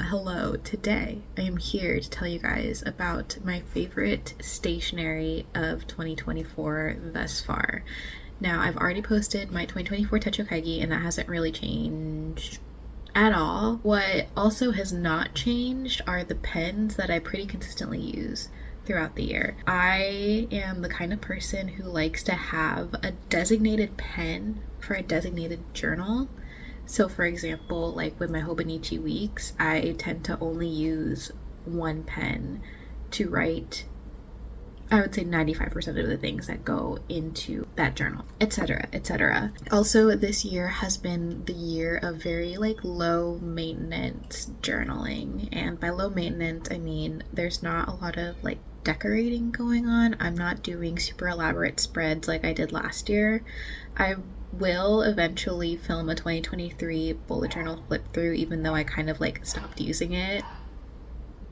Hello. Today I am here to tell you guys about my favorite stationery of 2024 thus far. Now, I've already posted my 2024 Techokaigi, and that hasn't really changed at all. What also has not changed are the pens that I pretty consistently use throughout the year. I am the kind of person who likes to have a designated pen for a designated journal. So for example, like with my hobonichi weeks, I tend to only use one pen to write, I would say 95% of the things that go into that journal, etc., etc. Also, this year has been the year of very low maintenance journaling. And by low maintenance, I mean there's not a lot of decorating going on. I'm not doing super elaborate spreads like I did last year. I will eventually film a 2023 bullet journal flip through, even though I kind of stopped using it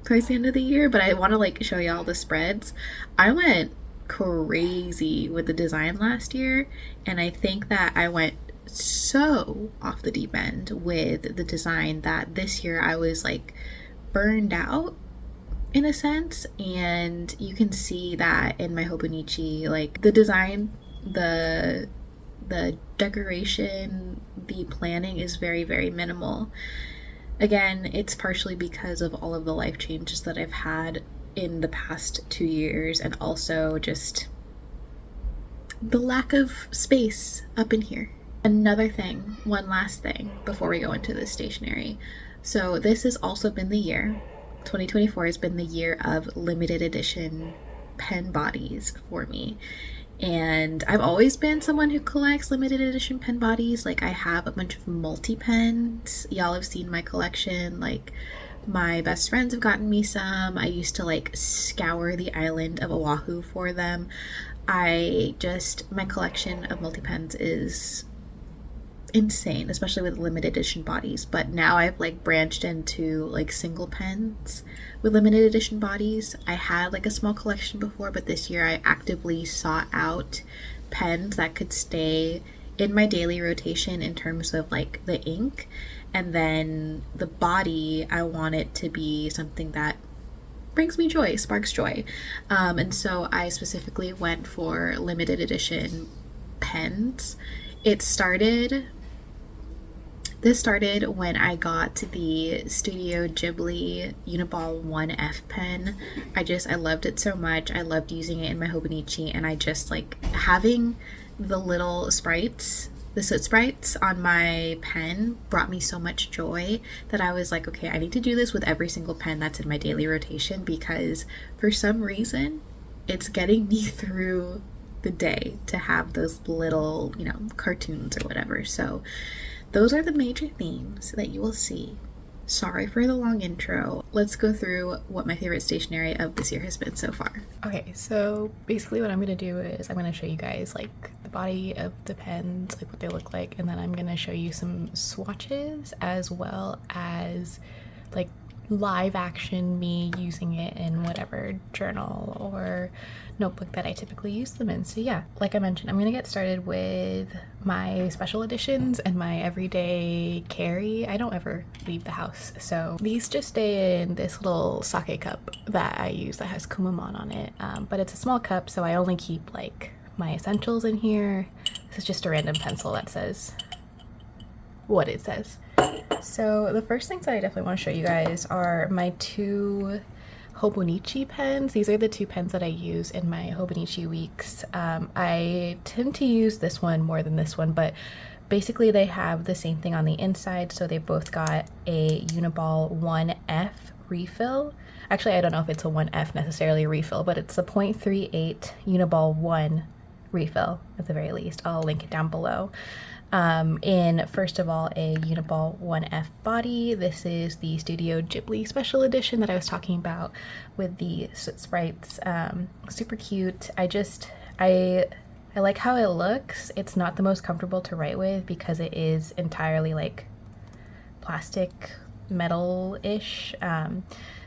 towards the end of the year, but I want to show y'all the spreads. I went crazy with the design last year, and I think that I went so off the deep end with the design that this year I was burned out in a sense. And you can see that in my hobonichi, the design, the decoration, the planning is very, very minimal. Again, it's partially because of all of the life changes that I've had in the past 2 years, and also just the lack of space up in here. Another thing, one last thing before we go into the stationery. So this has also been the year, 2024 has been the year of limited edition pen bodies for me. And I've always been someone who collects limited edition pen bodies. I have a bunch of multipens. Y'all have seen my collection. My best friends have gotten me some. I used to scour the island of Oahu for them. My collection of multipens is insane, especially with limited edition bodies. But now I've branched into single pens with limited edition bodies. I had a small collection before, but this year I actively sought out pens that could stay in my daily rotation in terms of the ink, and then the body, I want it to be something that brings me joy, sparks joy. And so I specifically went for limited edition pens. This started when I got the Studio Ghibli Uniball 1F pen. I loved it so much. I loved using it in my hobonichi, and I just having the little sprites, the soot sprites on my pen brought me so much joy that I was okay, I need to do this with every single pen that's in my daily rotation, because for some reason it's getting me through the day to have those little, cartoons or whatever. So those are the major themes that you will see. Sorry for the long intro. Let's go through what my favorite stationery of this year has been so far. Okay, so basically what I'm going to do is I'm going to show you guys the body of the pens, what they look like, and then I'm going to show you some swatches as well as live action me using it in whatever journal or notebook that I typically use them in. So yeah, like I mentioned, I'm gonna get started with my special editions and my everyday carry. I don't ever leave the house, so these just stay in this little sake cup that I use that has kumamon on it, but it's a small cup, so I only keep my essentials in here. This is just a random pencil that says what it says. So the first things that I definitely want to show you guys are my two hobonichi pens. These are the two pens that I use in my hobonichi weeks. I tend to use this one more than this one, but basically they have the same thing on the inside. So they've both got a uniball 1F refill. Actually, I don't know if it's a 1F necessarily refill, but it's a 0.38 uniball 1 refill at the very least. I'll link it down below. In first of all, a uniball 1F body. This is the Studio Ghibli special edition that I was talking about with the soot sprites. Super cute. I like how it looks. It's not the most comfortable to write with because it is entirely plastic metal-ish.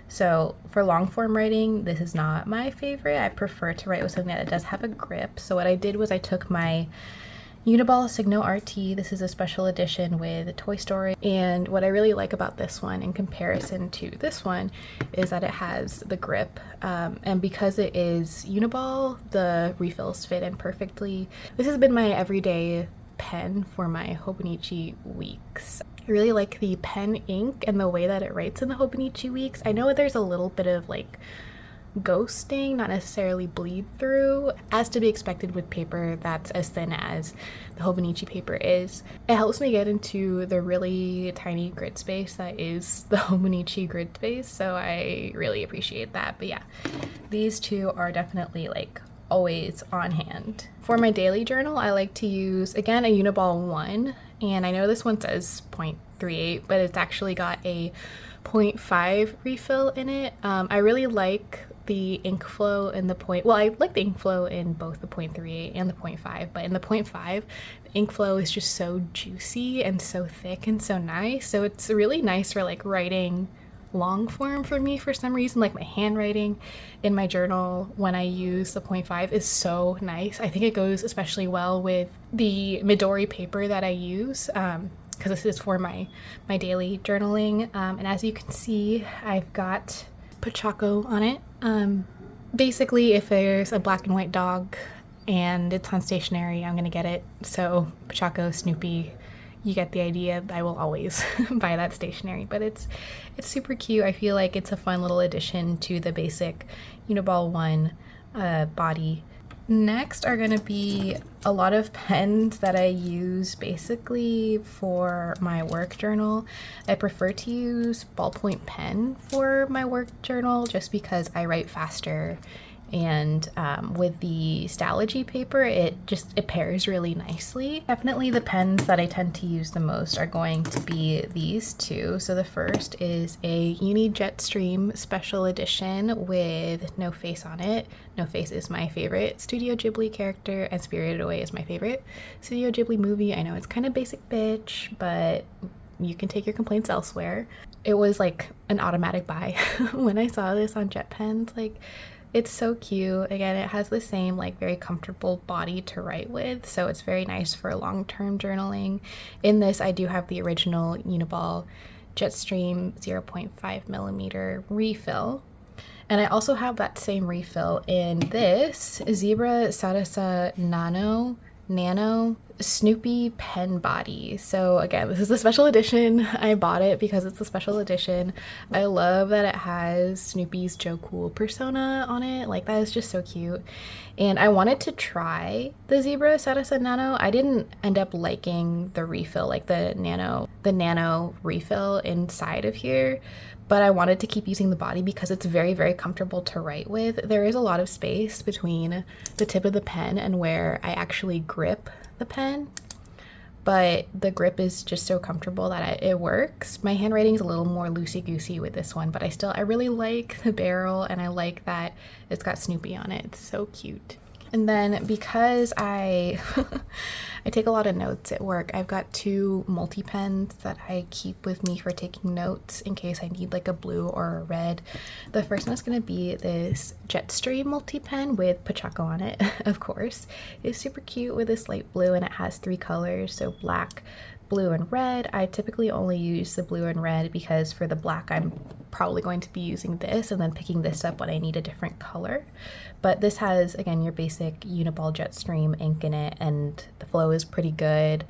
So for long form writing, this is not my favorite. I prefer to write with something that does have a grip. So what I did was I took my Uniball Signo RT. This is a special edition with Toy Story. And what I really like about this one in comparison to this one is that it has the grip. And because it is Uniball, the refills fit in perfectly. This has been my everyday pen for my hobonichi weeks. I really like the pen ink and the way that it writes in the hobonichi weeks. I know there's a little bit of like ghosting, not necessarily bleed through, as to be expected with paper that's as thin as the hobonichi paper is. It helps me get into the really tiny grid space that is the hobonichi grid space, so I really appreciate that. But yeah, these two are definitely like always on hand. For my daily journal, I like to use, again, a Uniball 1, and I know this one says 0.38, but it's actually got a 0.5 refill in it. I really like the ink flow in the I like the ink flow in both the 0.38 and the 0.5, but in the 0.5, the ink flow is just so juicy and so thick and so nice. So it's really nice for like writing long form for me for some reason. Like my handwriting in my journal when I use the 0.5 is so nice. I think it goes especially well with the Midori paper that I use, because this is for my daily journaling. And as you can see, I've got Pochacco on it. Basically, if there's a black and white dog and it's on stationery, I'm gonna get it. So Pochacco, Snoopy, you get the idea. I will always buy that stationery, but it's super cute. I feel like it's a fun little addition to the basic Uniball 1 body. Next are going to be a lot of pens that I use basically for my work journal. I prefer to use ballpoint pen for my work journal just because I write faster, and with the stalogy paper it pairs really nicely. Definitely the pens that I tend to use the most are going to be these two. So the first is a Uni Jetstream special edition with No Face on it. No Face is my favorite Studio Ghibli character, and Spirited Away is my favorite Studio Ghibli movie. I know it's kind of basic bitch, but you can take your complaints elsewhere. It was like an automatic buy when I saw this on Jet Pens. Like, it's so cute. Again, it has the same like very comfortable body to write with, so it's very nice for long-term journaling. In this, I do have the original Uniball Jetstream 0.5 millimeter refill, and I also have that same refill in this Zebra Sarasa Nano Snoopy pen body. So again, this is a special edition. I bought it because it's a special edition. I love that it has Snoopy's Joe Cool persona on it. Like, that is just so cute. And I wanted to try the Zebra Sarasa Nano. I didn't end up liking the refill, like the nano refill inside of here, but I wanted to keep using the body because it's very, very comfortable to write with. There is a lot of space between the tip of the pen and where I actually grip the pen, but the grip is just so comfortable that it works. My handwriting is a little more loosey-goosey with this one, but I really like the barrel, and I like that it's got Snoopy on it. It's so cute. And then because I take a lot of notes at work, I've got two multi-pens that I keep with me for taking notes in case I need like a blue or a red. The first one is going to be this Jetstream multi-pen with Pochacco on it, of course. It's super cute with this light blue, and it has 3 colors, so black, blue, and red. I typically only use the blue and red because for the black I'm probably going to be using this and then picking this up when I need a different color. But this has, again, your basic Uniball Jetstream ink in it, and the flow is pretty good.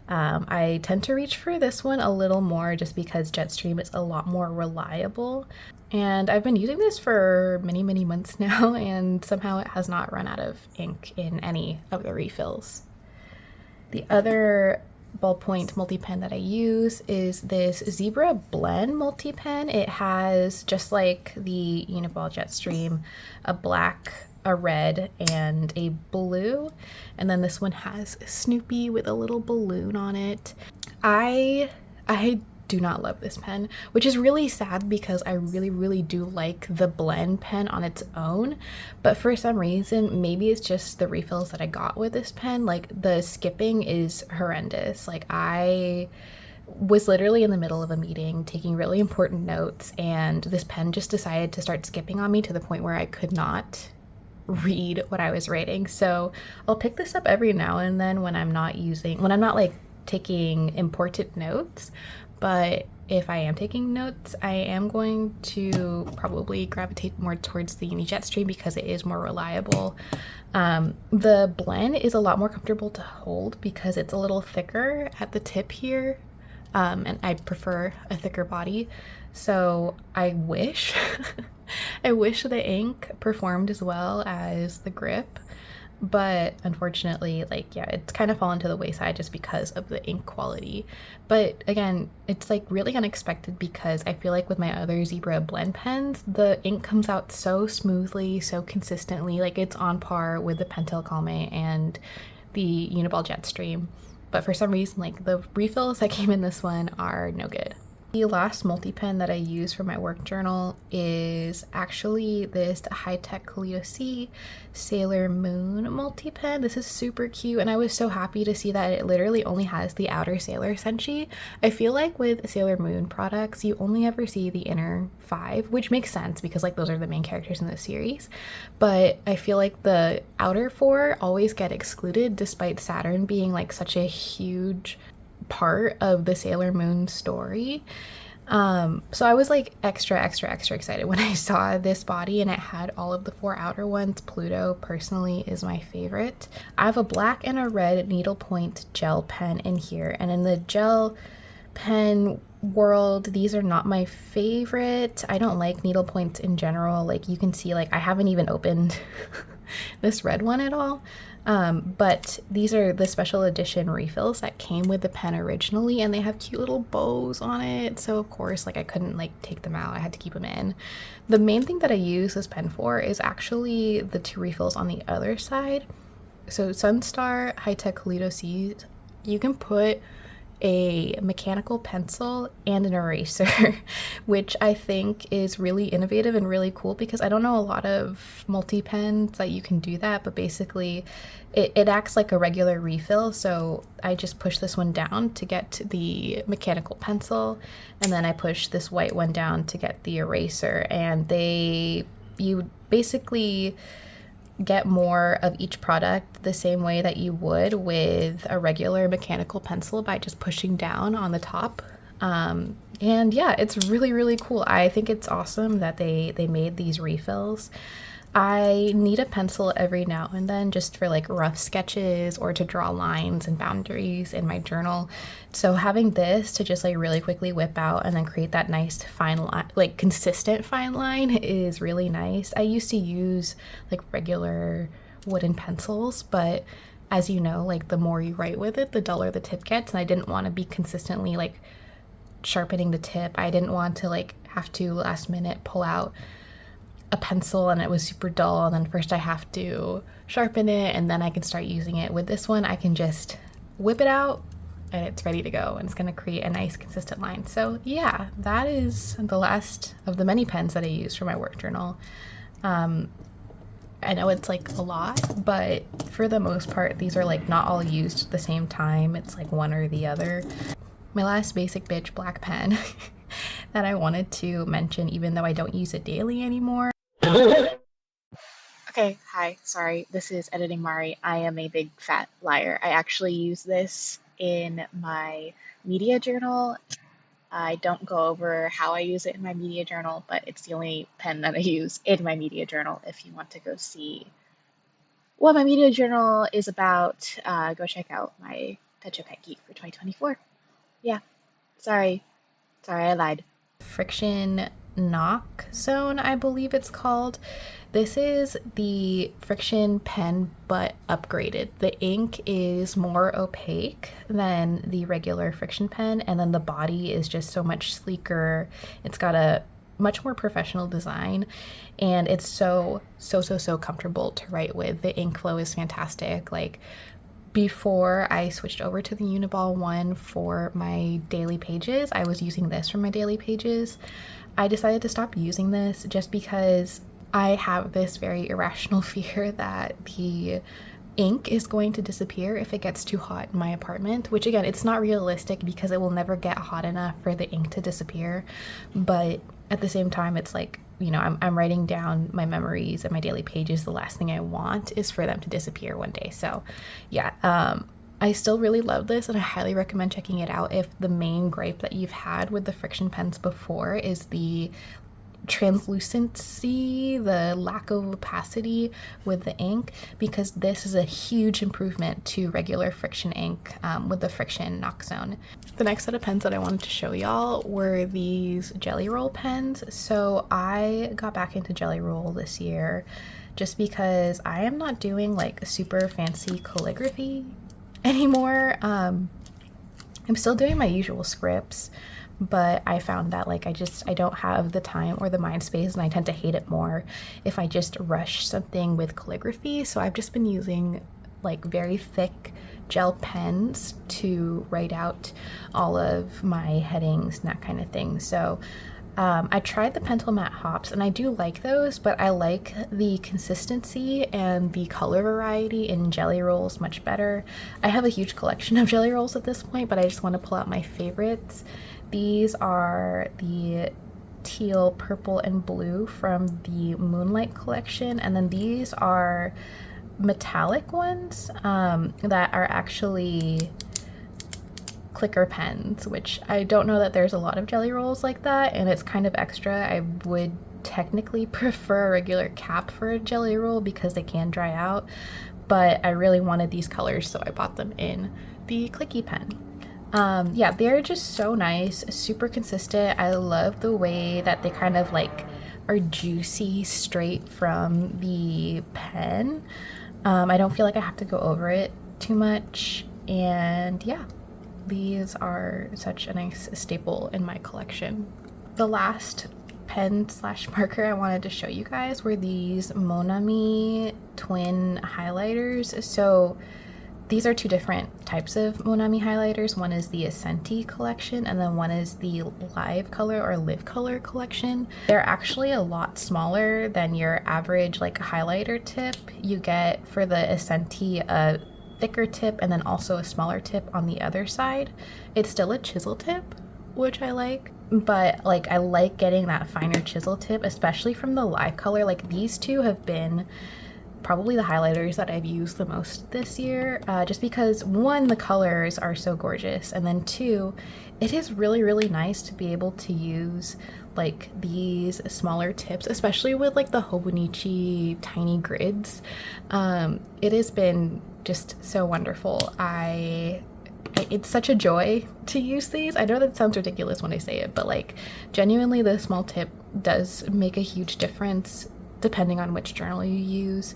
I tend to reach for this one a little more just because Jetstream is a lot more reliable. And I've been using this for many, many months now, and somehow it has not run out of ink in any of the refills. The other ballpoint multi-pen that I use is this Zebra Blend multi-pen. It has, just like the Uniball Jetstream, a black, a red, and a blue, and then this one has Snoopy with a little balloon on it. I do not love this pen, which is really sad because I really, really do like the blend pen on its own, but for some reason, maybe it's just the refills that I got with this pen, like the skipping is horrendous. Like, I was literally in the middle of a meeting taking really important notes, and this pen just decided to start skipping on me to the point where I could not read what I was writing. So I'll pick this up every now and then when I'm not like taking important notes. But if I am taking notes, I am going to probably gravitate more towards the uni jet stream because it is more reliable. The blend is a lot more comfortable to hold because it's a little thicker at the tip here, and I prefer a thicker body. So I wish I wish the ink performed as well as the grip, but unfortunately, like, yeah, it's kind of fallen to the wayside just because of the ink quality. But again, it's like really unexpected because I feel like with my other Zebra blend pens, the ink comes out so smoothly, so consistently, like it's on par with the Pentel Calme and the Uniball Jetstream. But for some reason, like the refills that came in this one are no good. The last multi-pen that I use for my work journal is actually this high-tech Coolio C Sailor Moon multi-pen. This is super cute, and I was so happy to see that it literally only has the outer Sailor Senshi. I feel like with Sailor Moon products, you only ever see the inner 5, which makes sense because like those are the main characters in the series. But I feel like the outer 4 always get excluded despite Saturn being like such a huge part of the Sailor Moon story. So I was like extra excited when I saw this body and it had all of the 4 outer ones. Pluto personally is my favorite. I have a black and a red needlepoint gel pen in here, and in the gel pen world, these are not my favorite. I don't like needlepoints in general. Like you can see, like I haven't even opened this red one at all. But these are the special edition refills that came with the pen originally, and they have cute little bows on it. So of course, like I couldn't like take them out. I had to keep them in. The main thing that I use this pen for is actually the 2 refills on the other side. So Sunstar High-Tech Coolio C, you can put a mechanical pencil and an eraser, which I think is really innovative and really cool because I don't know a lot of multi-pens that you can do that, but basically it acts like a regular refill. So I just push this one down to get the mechanical pencil, and then I push this white one down to get the eraser, and you basically get more of each product the same way that you would with a regular mechanical pencil by just pushing down on the top. And yeah, it's really cool. I think it's awesome that they made these refills. I need a pencil every now and then just for like rough sketches or to draw lines and boundaries in my journal. So having this to just like really quickly whip out and then create that nice fine line, like consistent fine line, is really nice. I used to use like regular wooden pencils, but as you know, like the more you write with it, the duller the tip gets, and I didn't want to be consistently like sharpening the tip. I didn't want to like have to last minute pull out a pencil and it was super dull, and then first I have to sharpen it and then I can start using it. With this one, I can just whip it out and it's ready to go, and it's going to create a nice consistent line. So yeah, that is the last of the many pens that I use for my work journal. I know it's like a lot, but for the most part, these are like not all used at the same time. It's like one or the other. My last basic bitch black pen that I wanted to mention, even though I don't use it daily anymore. Okay, hi, sorry, this is Editing Mari. I am a big fat liar. I actually use this in my media journal. I don't go over how I use it in my media journal, but it's the only pen that I use in my media journal. If you want to go see what my media journal is about, go check out my Techokaiki for 2024. Yeah, sorry, I lied. Frixion Knock Zone, I believe it's called. This is the Frixion pen, but upgraded. The ink is more opaque than the regular Frixion pen, and then the body is just so much sleeker. It's got a much more professional design, and it's so comfortable to write with. The ink flow is fantastic. Like, before I switched over to the Uniball one for my daily pages, I was using this for my daily pages. I decided to stop using this just because I have this very irrational fear that the ink is going to disappear if it gets too hot in my apartment, which again, it's not realistic because it will never get hot enough for the ink to disappear. But at the same time, it's like you know, I'm writing down my memories and my daily pages. The last thing I want is for them to disappear one day. So yeah, I still really love this, and I highly recommend checking it out if the main gripe that you've had with the frixion pens before is the translucency, the lack of opacity with the ink, because this is a huge improvement to regular frixion ink with the frixion knock zone. The next set of pens that I wanted to show y'all were these jelly roll pens. So I got back into jelly roll this year just because I am not doing like super fancy calligraphy anymore. I'm still doing my usual scripts, but I found that like I don't have the time or the mind space, and I tend to hate it more if I just rush something with calligraphy. So I've just been using like very thick gel pens to write out all of my headings and that kind of thing. So I tried the Pentel Matte Hops, and I do like those, but I like the consistency and the color variety in jelly rolls much better. I have a huge collection of jelly rolls at this point, but I just want to pull out my favorites. These are the teal, purple, and blue from the Moonlight collection, and then these are metallic ones that are actually clicker pens, which I don't know that there's a lot of jelly rolls like that, and it's kind of extra. I would technically prefer a regular cap for a jelly roll because they can dry out, but I really wanted these colors, so I bought them in the clicky pen. Yeah, they're just so nice, super consistent. I love the way that they kind of like are juicy straight from the pen. I don't feel like I have to go over it too much, and yeah, these are such a nice staple in my collection. The last pen slash marker I wanted to show you guys were these Monami twin highlighters. So these are two different types of Monami highlighters. One is the Ascenti collection, and then one is the Live Color or Live Color collection. They're actually a lot smaller than your average like highlighter tip. You get for the Ascenti a thicker tip and then also a smaller tip on the other side. It's still a chisel tip, which I like, but like I like getting that finer chisel tip, especially from the Live Color. Like these two have been probably the highlighters that I've used the most this year, just because one, the colors are so gorgeous, and then two, it is really nice to be able to use like these smaller tips, especially with like the hobonichi tiny grids. It has been just so wonderful. It's such a joy to use these. I know that sounds ridiculous when I say it, but like genuinely the small tip does make a huge difference depending on which journal you use.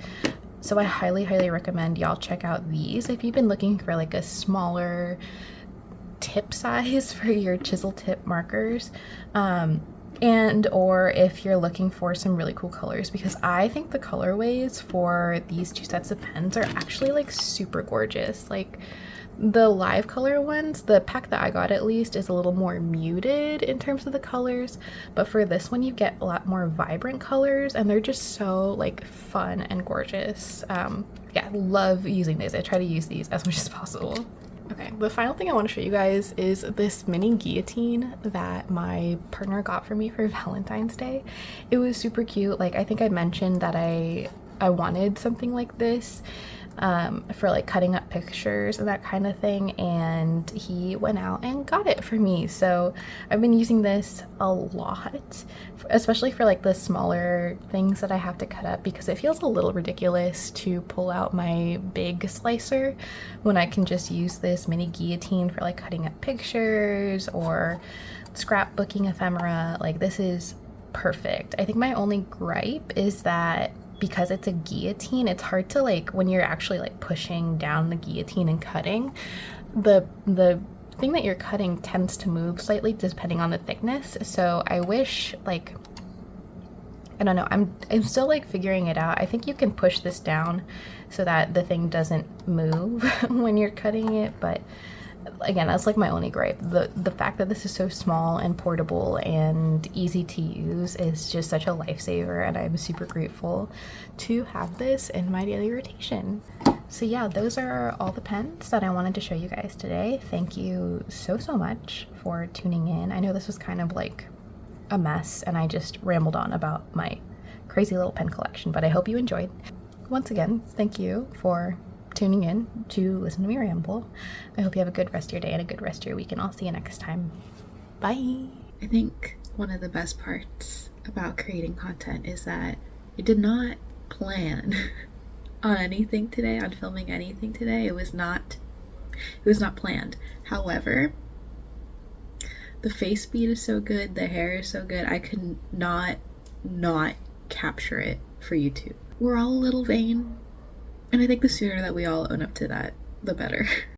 So I highly recommend y'all check out these if you've been looking for like a smaller tip size for your chisel tip markers, and or if you're looking for some really cool colors, because I think the colorways for these two sets of pens are actually like super gorgeous. Like the Live Color ones, the pack that I got at least, is a little more muted in terms of the colors, but for this one you get a lot more vibrant colors, and they're just so like fun and gorgeous. Yeah, love using these. I try to use these as much as possible. Okay, the final thing I want to show you guys is this mini guillotine that my partner got for me for Valentine's Day. It was super cute. Like I think I mentioned that I wanted something like this for like cutting up pictures and that kind of thing, and he went out and got it for me. So I've been using this a lot, especially for like the smaller things that I have to cut up, because it feels a little ridiculous to pull out my big slicer when I can just use this mini guillotine for like cutting up pictures or scrapbooking ephemera. Like this is perfect. I think my only gripe is that because it's a guillotine, it's hard to like, when you're actually like pushing down the guillotine and cutting, the thing that you're cutting tends to move slightly depending on the thickness. So I wish, like, I don't know, I'm still like figuring it out. I think you can push this down so that the thing doesn't move when you're cutting it, but again, that's like my only gripe. The fact that this is so small and portable and easy to use is just such a lifesaver, and I'm super grateful to have this in my daily rotation. So yeah, those are all the pens that I wanted to show you guys today. Thank you so much for tuning in. I know this was kind of like a mess and I just rambled on about my crazy little pen collection, but I hope you enjoyed. Once again, thank you for tuning in to listen to me ramble. I hope you have a good rest of your day and a good rest of your week, and I'll see you next time. Bye! I think one of the best parts about creating content is that I did not plan on anything today, on filming anything today. It was not planned. However, the face speed is so good, the hair is so good, I could not capture it for YouTube. We're all a little vain, and I think the sooner that we all own up to that, the better.